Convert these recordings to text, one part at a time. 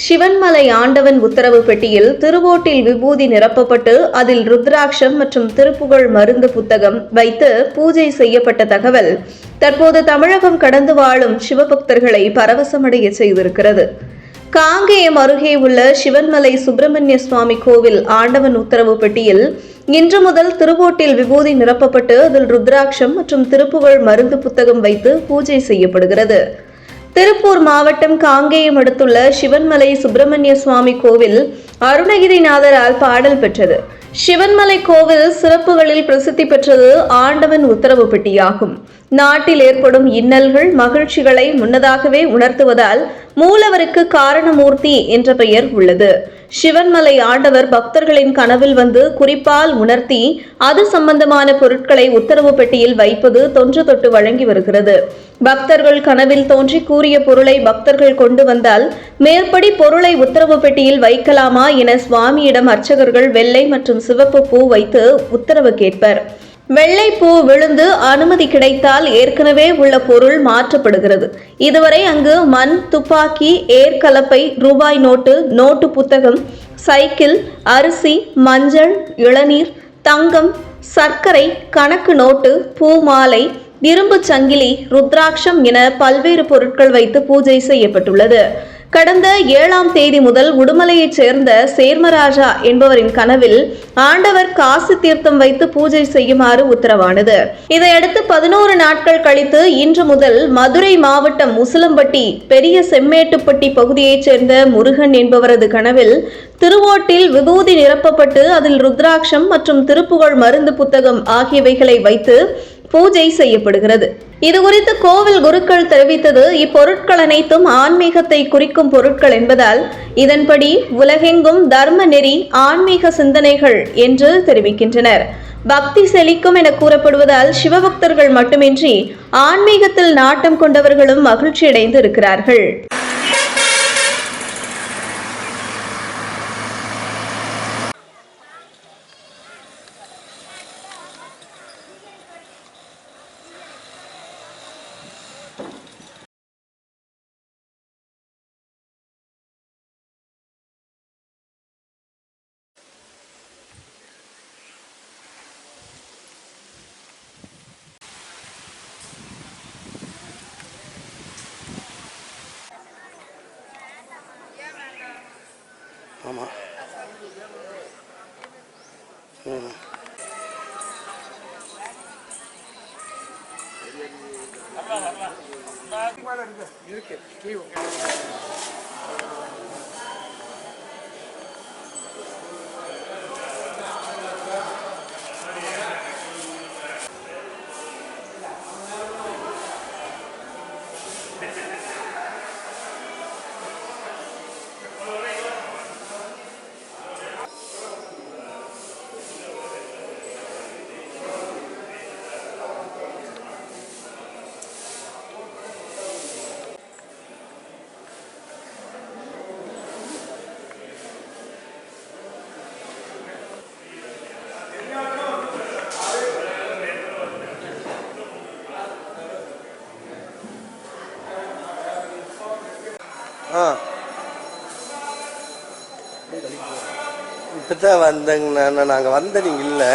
சிவன்மலை ஆண்டவன் உத்தரவு பெட்டியில் திருவோட்டில் விபூதி நிரப்பப்பட்டு அதில் ருத்ராட்சம் மற்றும் திருப்புகழ் மருந்து புத்தகம் வைத்து பூஜை செய்யப்பட்ட தகவல் தற்போது தமிழகம் கடந்து வாழும் சிவபக்தர்களை பரவசமடைய செய்திருக்கிறது. காங்கேயம் அருகே உள்ள சிவன்மலை சுப்பிரமணிய சுவாமி கோவில் ஆண்டவன் உத்தரவு பெட்டியில் இன்று முதல் திருவோட்டில் விபூதி நிரப்பப்பட்டு அதில் ருத்ராட்சம் மற்றும் திருப்புகழ் மருந்து புத்தகம் வைத்து பூஜை செய்யப்படுகிறது. திருப்பூர் மாவட்டம் காங்கேயம் அடுத்துள்ள சிவன்மலை சுப்பிரமணிய சுவாமி கோவில் அருணகிரிநாதரால் பாடல் பெற்றது. சிவன்மலை கோவில் சிறப்புகளில் பிரசித்தி பெற்றது ஆண்டவன் உத்தரவு பெட்டியாகும். நாட்டில் ஏற்படும் இன்னல்கள் மகிழ்ச்சிகளை முன்னதாகவே உணர்த்துவதால் மூலவருக்கு காரணமூர்த்தி என்ற பெயர் உள்ளது. சிவன்மலை ஆண்டவர் பக்தர்களின் கனவில் வந்து குறிப்பால் உணர்த்தி அது சம்பந்தமான பொருட்களை உத்தரவு பெட்டியில் வைப்பது தொன்று தொட்டு வழங்கி வருகிறது. பக்தர்கள் கனவில் தோன்றி கூறிய பொருளை பக்தர்கள் கொண்டு வந்தால் மேற்படி பொருளை உத்தரவு பெட்டியில் வைக்கலாமா என சுவாமியிடம் அர்ச்சகர்கள் வெள்ளை மற்றும் சிவப்பு பூ வைத்து உத்தரவு கேட்பர். வெள்ளை பூ விழுந்து அனுமதி கிடைத்தால் ஏற்கனவே உள்ள பொருள் மாற்றப்படுகிறது. இதுவரை அங்கு மண், துப்பாக்கி, ஏர்கலப்பை, ரூபாய் நோட்டு, நோட்டு புத்தகம், சைக்கிள், அரிசி, மஞ்சள், இளநீர், தங்கம், சர்க்கரை, கணக்கு நோட்டு, பூ மாலை, இரும்பு சங்கிலி, ருத்ராட்சம் என பல்வேறு பொருட்கள் வைத்து பூஜை செய்யப்பட்டுள்ளது. கடந்த 7ஆம் தேதி முதல் உடுமலையைச் சேர்ந்த சேர்மராஜா என்பவரின் கனவில் ஆண்டவர் காசி தீர்த்தம் வைத்து பூஜை செய்யுமாறு உத்தரவானது. இதையடுத்து 11 நாட்கள் கழித்து இன்று முதல் மதுரை மாவட்டம் உசிலம்பட்டி பெரிய செம்மேட்டுப்பட்டி பகுதியைச் சேர்ந்த முருகன் என்பவரது கனவில் திருவோட்டில் விபூதி நிரப்பப்பட்டு அதில் ருத்ராட்சம் மற்றும் திருப்புகழ் மருந்து புத்தகம் ஆகியவைகளை வைத்து பூஜை செய்யப்படுகிறது. இதுகுறித்து கோவில் குருக்கள் தெரிவித்தது, இப்பொருட்கள் அனைத்தும் ஆன்மீகத்தை குறிக்கும் பொருட்கள் என்பதால் இதன்படி உலகெங்கும் தர்ம நெறி, ஆன்மீக சிந்தனைகள் என்று தெரிவிக்கின்றனர். பக்தி செழிக்கும் என கூறப்படுவதால் சிவபக்தர்கள் மட்டுமின்றி ஆன்மீகத்தில் நாட்டம் கொண்டவர்களும் மகிழ்ச்சியடைந்து இருக்கிறார்கள். ஆமாம். இருக்கு. இப்போ தான் வந்தேங்கண்ணா. நாங்கள் வந்த நீங்கள் இல்லை.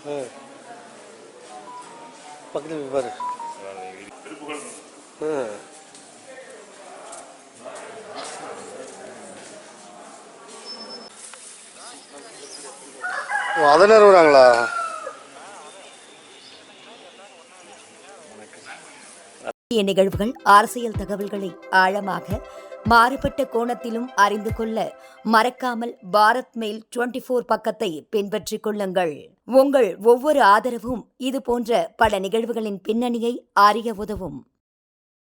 ம். பக்கத்தில் போய் பாரு. ம். ஓ, அதை நிறுவுறாங்களா? நிகழ்வுகள் அரசியல் தகவல்களை ஆழமாக மாறுபட்ட கோணத்திலும் அறிந்து கொள்ள மறக்காமல் பாரத் மெயில் 24 பக்கத்தை பின்பற்றிக் கொள்ளுங்கள். உங்கள் ஒவ்வொரு ஆதரவும் இது போன்ற பல நிகழ்வுகளின் பின்னணியை அறிய உதவும்.